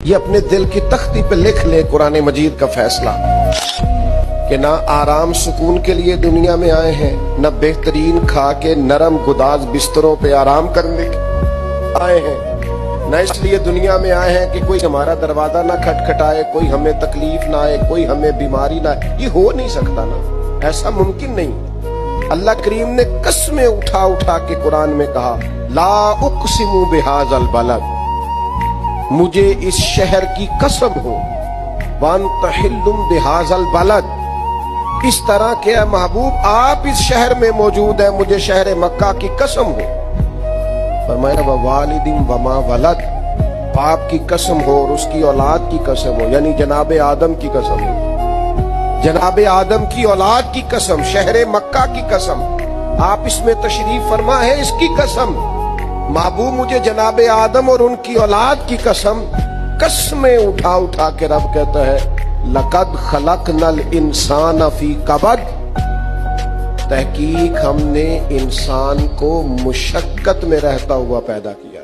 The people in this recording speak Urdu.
یہ اپنے دل کی تختی پہ لکھ لے قرآن مجید کا فیصلہ کہ نہ آرام سکون کے لیے دنیا میں آئے ہیں، نہ بہترین کھا کے نرم گداز بستروں پہ آرام کرنے آئے ہیں، نہ اس لیے دنیا میں آئے ہیں کہ کوئی ہمارا دروازہ نہ کھٹکھٹائے، کوئی ہمیں تکلیف نہ آئے، کوئی ہمیں بیماری نہ آئے۔ یہ ہو نہیں سکتا نا، ایسا ممکن نہیں۔ اللہ کریم نے قسمیں اٹھا اٹھا کے قرآن میں کہا لا اقسم بہذا البلد، مجھے اس شہر کی قسم ہو، وانت حل بہذا البلد، اس طرح کہ اے محبوب آپ اس شہر میں موجود ہیں، مجھے شہر مکہ کی قسم ہو۔ فرمایا ووالد وما ولد، باپ کی قسم ہو اور اس کی اولاد کی قسم ہو، یعنی جناب آدم کی قسم ہو، جناب آدم کی اولاد کی قسم، شہر مکہ کی قسم، آپ اس میں تشریف فرما ہے، اس کی قسم، محبوب مجھے جناب آدم اور ان کی اولاد کی قسم۔ قسمیں اٹھا اٹھا کے رب کہتا ہے لقد خلقنا الانسان فی کبد، تحقیق ہم نے انسان کو مشقت میں رہتا ہوا پیدا کیا۔